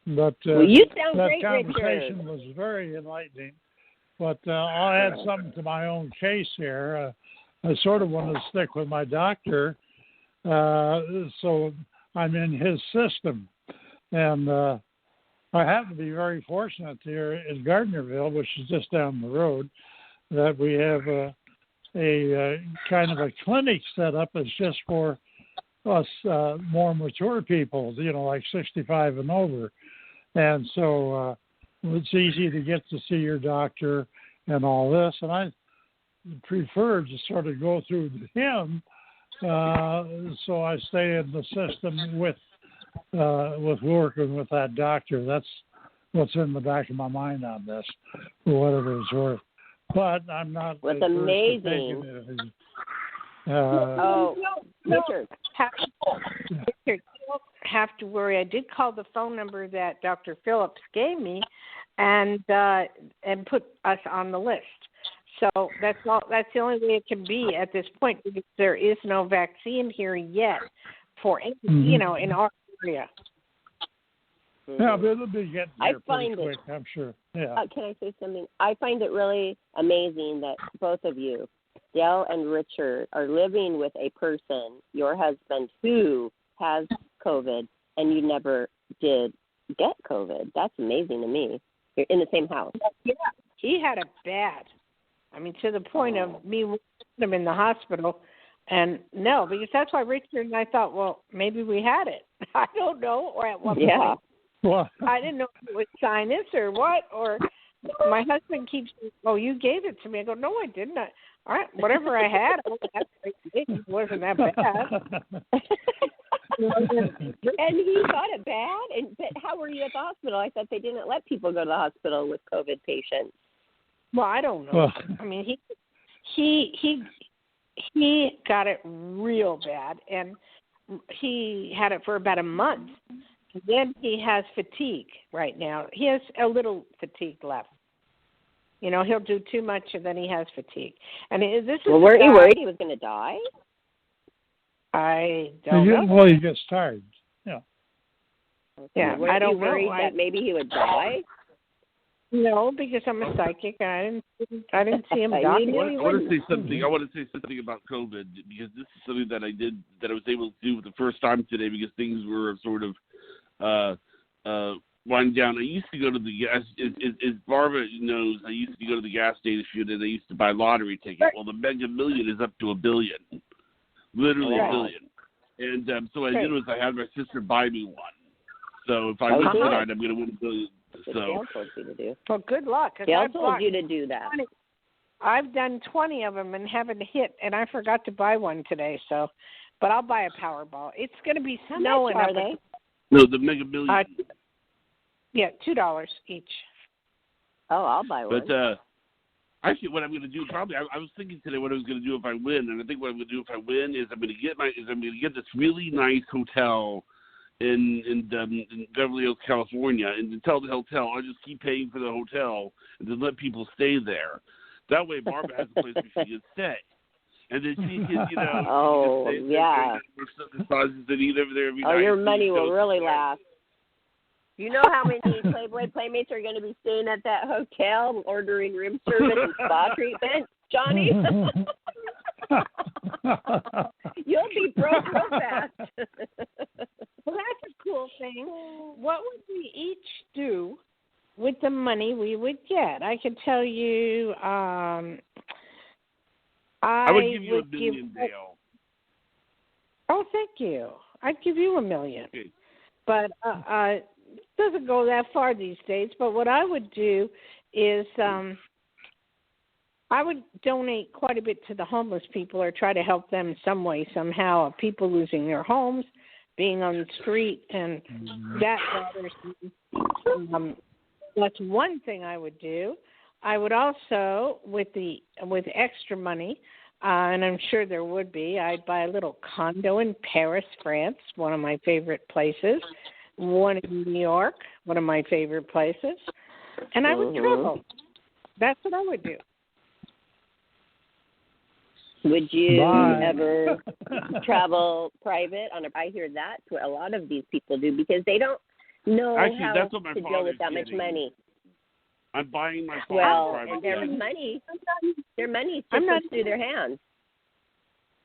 But well, you sound that great, conversation Richard. was very enlightening. But I'll add something to my own case here. I sort of want to stick with my doctor, so I'm in his system. And I happen to be very fortunate here in Gardnerville, which is just down the road, that we have a kind of a clinic set up that's just for us more mature people, like 65 and over. And so it's easy to get to see your doctor and all this. And I prefer to sort of go through him, so I stay in the system with working with that doctor. That's what's in the back of my mind on this, for whatever it's worth. But I'm not. What's amazing. Richard, you don't have to worry. I did call the phone number that Dr. Phillips gave me, and put us on the list. So that's all. That's the only way it can be at this point, because there is no vaccine here yet for any, in our area. Yeah, but it'll be getting there pretty quick, I'm sure. Yeah. Can I say something? I find it really amazing that both of you, Dayle and Richard, are living with a person, your husband, who has COVID, and you never did get COVID. That's amazing to me. You're in the same house. Yeah, he had it bad. I mean, to the point of me putting him in the hospital. And no, because that's why Richard and I thought, well, maybe we had it. I don't know, or at what point. Well, I didn't know if it was sinus or what, or my husband keeps saying, oh, you gave it to me. I go, no, I didn't. All right, whatever I had, it wasn't that bad. And he thought it bad. But how were you at the hospital? I thought they didn't let people go to the hospital with COVID patients. Well, I don't know. I mean, he got it real bad, and he had it for about a month. Then he has fatigue right now. He has a little fatigue left. He'll do too much, and then he has fatigue. And this is. Well, weren't you worried he was going to die? I don't know. Well, he gets tired. Yeah. Yeah, Weren't I don't you worried know. that maybe he would die? No, because I'm a psychic, and I didn't see him die. I want to say something about COVID, because this is something that I was able to do for the first time today, because things were sort of winding down. I used to go to the gas, as Barbara knows, I used to go to the gas station and I used to buy lottery tickets. Well, the Mega Million is up to $1 billion, literally $1 billion. And so what I did was I had my sister buy me one. So if I win tonight, I'm going to win $1 billion. So Dayle told you to do. Well, good luck. Dayle told you to do that. I've done 20 of them and haven't hit, and I forgot to buy one today. So, but I'll buy a Powerball. It's going to be snowing. How much are they? No, the Mega Million. Yeah, $2 each. Oh, I'll buy one. But actually, what I'm going to do probably, I was thinking today what I was going to do if I win, and I think what I'm going to do if I win is I'm going to get this really nice hotel in Beverly Hills, California, and to tell the hotel I'll just keep paying for the hotel and then let people stay there. That way, Barbara has a place where she can stay. And then she can, oh, she can stay yeah. Your money will really last. You know how many Playboy Playmates are going to be staying at that hotel, ordering room service and spa treatment, Johnny? You'll be broke real fast. Well, that's a cool thing. What would we each do with the money we would get? I could tell you I would give you $1 million, Dayle. Oh, thank you. I'd give you $1 million. Okay. But it doesn't go that far these days. But what I would do is I would donate quite a bit to the homeless people or try to help them some way, somehow, of people losing their homes, being on the street, and that bothers me. That's one thing I would do. I would also, with extra money, and I'm sure there would be, I'd buy a little condo in Paris, France, one of my favorite places, one in New York, one of my favorite places, and I would travel. That's what I would do. Would you ever travel private? I hear that's what a lot of these people do because they don't know how that's what my to deal with that much getting. money. I'm buying my private their jet. money slips through their hands.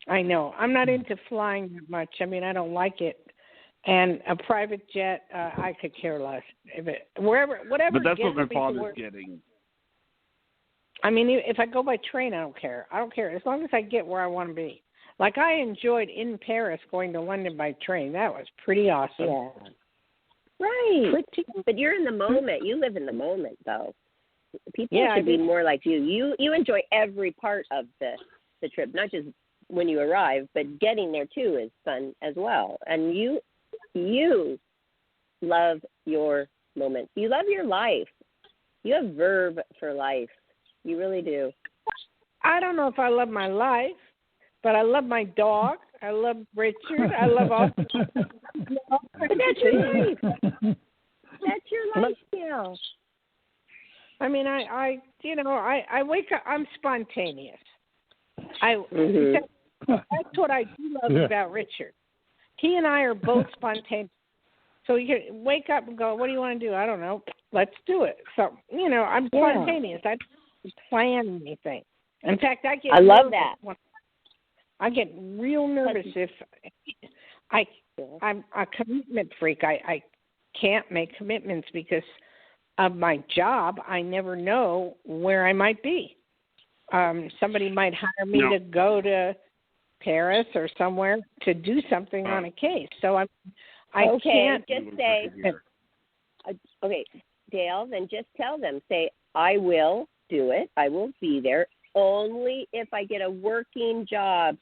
I know. I'm not into flying that much. I mean, I don't like it. And a private jet, I could care less. Whatever. But that's what my me father's getting. I mean, if I go by train, I don't care. I don't care as long as I get where I want to be. Like I enjoyed in Paris going to London by train. That was pretty awesome. Yeah. Right. But you're in the moment. You live in the moment, though. People should be more like you. You enjoy every part of the trip, not just when you arrive, but getting there too is fun as well. And you love your moment. You love your life. You have verve for life. You really do. I don't know if I love my life, but I love my dog. I love Richard. I love all. But that's your life. That's your life, Dayle. I mean, I wake up. I'm spontaneous. That's what I do love about Richard. He and I are both spontaneous. So you can wake up and go, "What do you want to do?" I don't know. Let's do it. So I'm spontaneous. I don't plan anything. In fact, I love that. I get real nervous if I'm a commitment freak. I can't make commitments because of my job. I never know where I might be. Somebody might hire me to go to Paris or somewhere to do something on a case. So I can't just say, okay, Dayle, then just tell them, say, I will do it. I will be there. Only if I get a working job,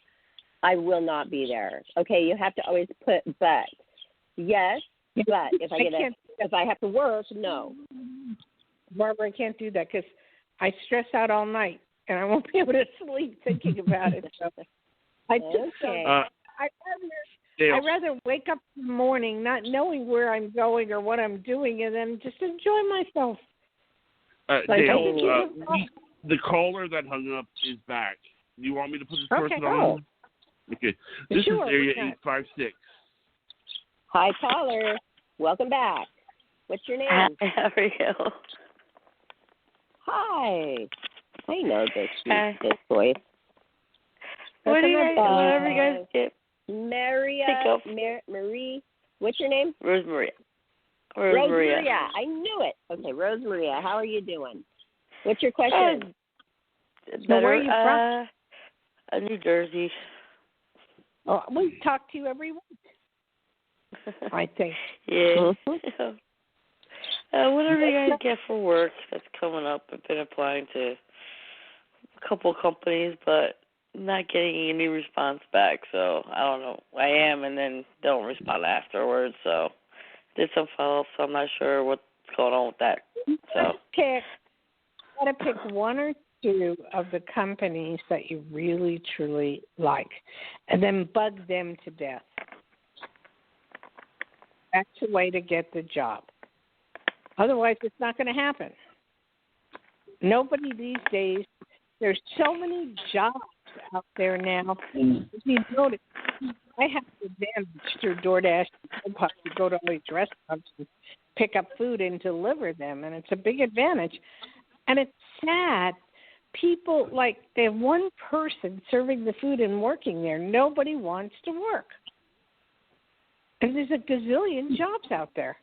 I will not be there. Okay, you have to always put but. Yes, but if I have to work, no. Barbara, I can't do that because I stress out all night and I won't be able to sleep thinking about it. So I just I'd rather wake up in the morning not knowing where I'm going or what I'm doing and then just enjoy myself. Dayle, the caller that hung up is back. Do you want me to put this person on? Okay. This is Area 856. Hi, caller. Welcome back. What's your name? How are you? Hi. I know this voice. Whatever you guys get. Marie. What's your name? Rosemaria. Rosemaria. I knew it. Okay, Rosemaria. How are you doing? What's your question? Where are you from? New Jersey. Oh, we talk to you every week. I think. Yeah. Whatever you guys get for work that's coming up. I've been applying to a couple companies, but not getting any response back. So I don't know. I am, and then don't respond afterwards. So did some follow-up, so I'm not sure what's going on with that. So gotta pick one or two of the companies that you really truly like, and then bug them to death. That's the way to get the job. Otherwise, it's not going to happen. Nobody these days. There's so many jobs out there now. If you notice, I have the advantage through DoorDash and to go to all these restaurants and pick up food and deliver them, and it's a big advantage. And it's sad. People, they have one person serving the food and working there. Nobody wants to work. And there's a gazillion jobs out there.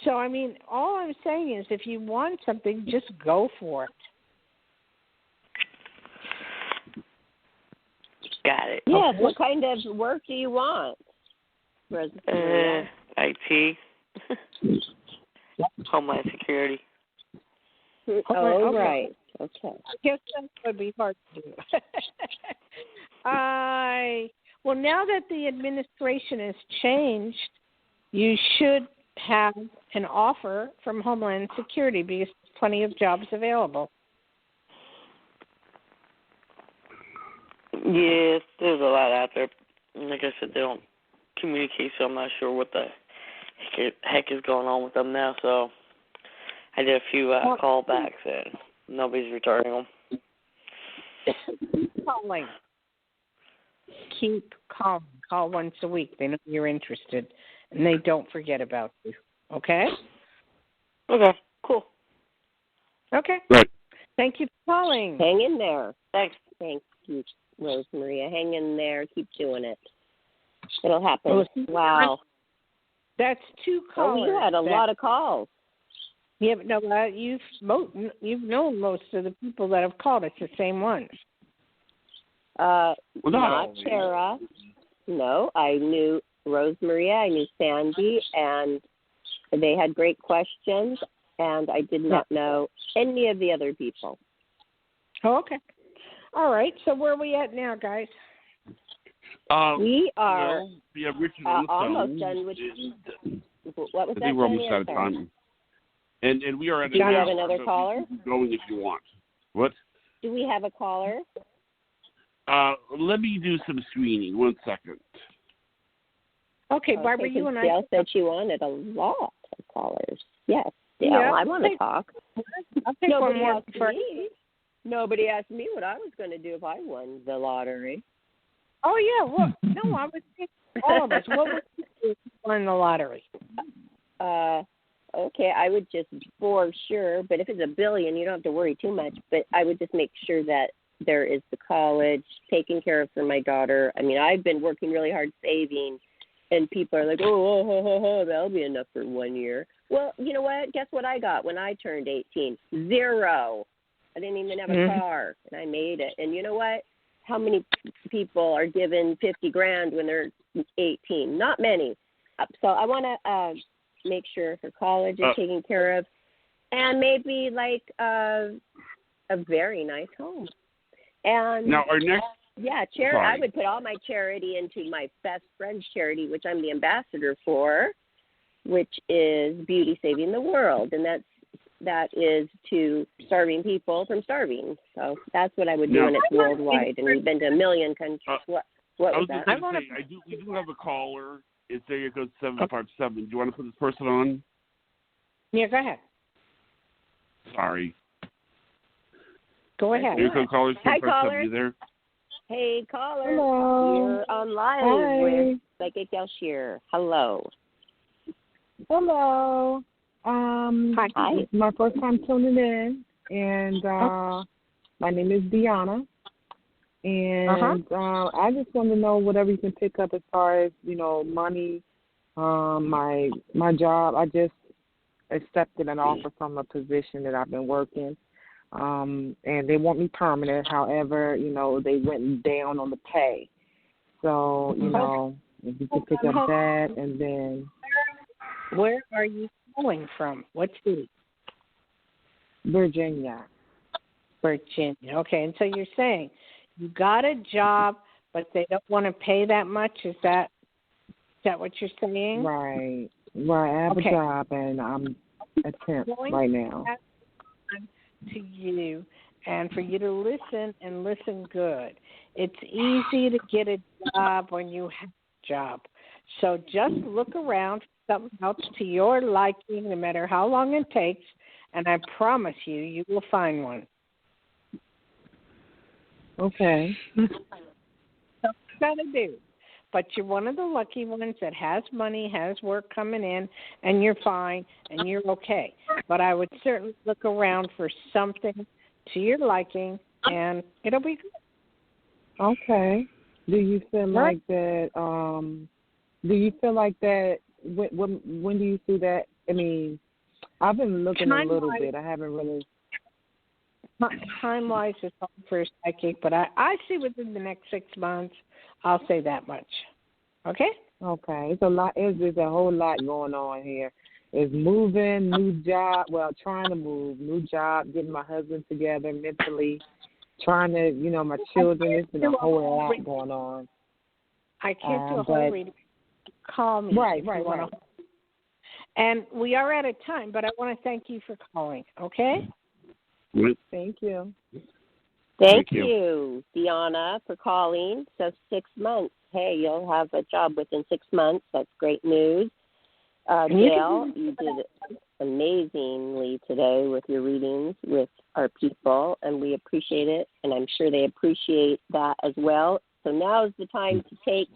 So, I mean, all I'm saying is if you want something, just go for it. Got it. Yes. What kind of work do you want? IT. Homeland Security. Oh, right. Okay. I guess that would be hard to do. Well, now that the administration has changed, you should have an offer from Homeland Security because there's plenty of jobs available. Yes, there's a lot out there. Like I said, they don't communicate, so I'm not sure what the heck is going on with them now. So I did a few callbacks, and nobody's returning them. Calling. Keep calling. Call once a week. They know you're interested, and they don't forget about you. Okay? Okay, cool. Okay. Right. Thank you for calling. Hang in there. Thanks. Thank you, Rose Maria. Hang in there. Keep doing it. It'll happen. Wow. That's 2 callers. Oh, you had a lot of calls. Yeah, but no, you've known most of the people that have called. It's the same ones. Not Tara. No, I knew Rose Maria. I knew Sandy, and they had great questions. And I did not know any of the other people. Oh, okay. All right. So where are we at now, guys? We are we have Richard on the almost phone. done with. What was I that? think we're almost Jenny? out of time. And we are at Do we an have hour, another but caller? keep going if you want. What? Do we have a caller? Let me do some screening. 1 second. Okay, Barbara, you and I. Dale said she wanted a lot of callers. Yes, Dale, Yeah, I want to talk. I'll take Nobody one more asked me. Nobody asked me what I was going to do if I won the lottery. Oh yeah, well, no, I was thinking all of us. What would you do if you won the lottery? Okay, I would just for sure. But if it's $1 billion, you don't have to worry too much. But I would just make sure that there is the college taken care of for my daughter. I mean, I've been working really hard saving, and people are like, oh, that'll be enough for 1 year. Well, you know what? Guess what I got when I turned 18? 0. I didn't even have a car, and I made it. And you know what? How many people are given $50,000 when they're 18? Not many. So I want to make sure her college is taken care of, and maybe like a very nice home. And now our next. Yeah, I would put all my charity into my best friend's charity, which I'm the ambassador for, which is Beauty Saving the World, and that is to starving people from starving. So that's what I would do, and it's worldwide. And we've been to 1 million countries. What was that? We do have a caller. It's area code 757. Do you want to put this person on? Yeah, go ahead. Sorry. Go ahead. Area code caller 757. caller. You there? Hey, caller. Hello. You're on live with Psychic Dayle Schear. Hello. Hello. Hi. It's my first time tuning in, and my name is Deanna. And I just want to know whatever you can pick up as far as, money, my job. I just accepted an offer from a position that I've been working. And they want me permanent. However, they went down on the pay. So, if you can pick up that, and then. Where are you calling from? What city? Virginia. Virginia. Okay, and so you're saying you got a job, but they don't want to pay that much? Is that what you're saying? Right. I have a job, and I'm a temp right now. To you, and for you to listen and listen good. It's easy to get a job when you have a job. So just look around for something else to your liking, no matter how long it takes, and I promise you will find one. Okay. That's what you got to do. But you're one of the lucky ones that has money, has work coming in, and you're fine, and you're okay. But I would certainly look around for something to your liking, and it'll be good. Okay. Do you feel like that? Do you feel like that? When do you see that? I mean, I've been looking a little bit. I haven't really. time-wise, it's hard for a psychic, but I see within the next 6 months. I'll say that much. Okay? Okay. It's a lot. There's a whole lot going on here. It's moving, new job. Well, trying to move, new job, getting my husband together mentally, trying to, my children. It's been a whole lot going on. I can't do a whole reading. Call me. Right. And we are out of time, but I want to thank you for calling, okay? Thank you. Thank you, Deanna, for calling. So 6 months. Hey, you'll have a job within 6 months. That's great news. Dayle, you did amazingly today with your readings with our people, and we appreciate it, and I'm sure they appreciate that as well. So now is the time to take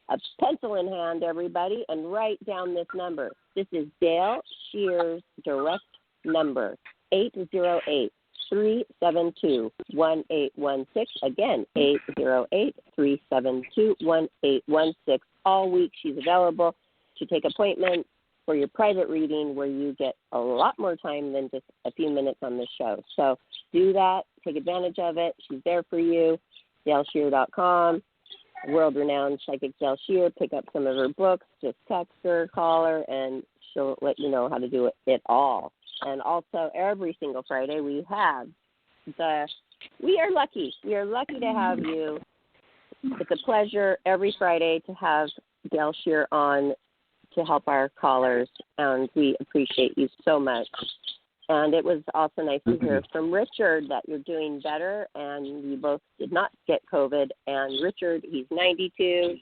a pencil in hand, everybody, and write down this number. This is Dayle Schear's direct number, 808-372-1816. Again, 808-372-1816. All week she's available to take appointments for your private reading where you get a lot more time than just a few minutes on the show. So do that. Take advantage of it. She's there for you. DayleSchear.com. World-renowned psychic Dayle Schear. Pick up some of her books. Just text her, call her, and she'll let you know how to do it all. And also, every single Friday we are lucky. We are lucky to have you. It's a pleasure every Friday to have Dayle Schear on to help our callers, and we appreciate you so much. And it was also nice to hear from Richard that you're doing better, and you both did not get COVID. And Richard, he's 92.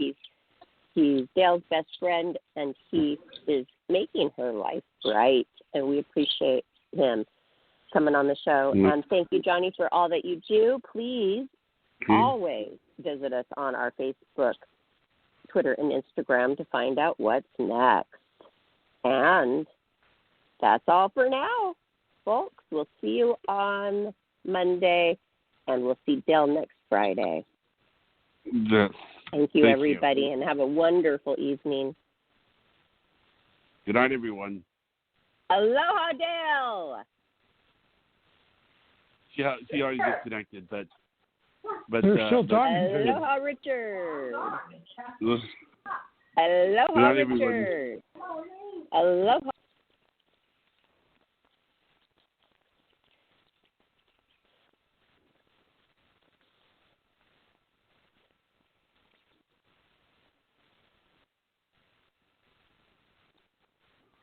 He's Dale's best friend, and he is making her life bright, and we appreciate him coming on the show. And thank you, Johnny, for all that you do. Please always visit us on our Facebook, Twitter, and Instagram to find out what's next. And that's all for now, folks. We'll see you on Monday, and we'll see Dayle next Friday. Yes. Thank you, everybody, and have a wonderful evening. Good night, everyone. Aloha, Dayle. She already disconnected, but they're still talking to you. Aloha, Richard. Good Aloha, night, Richard. Aloha.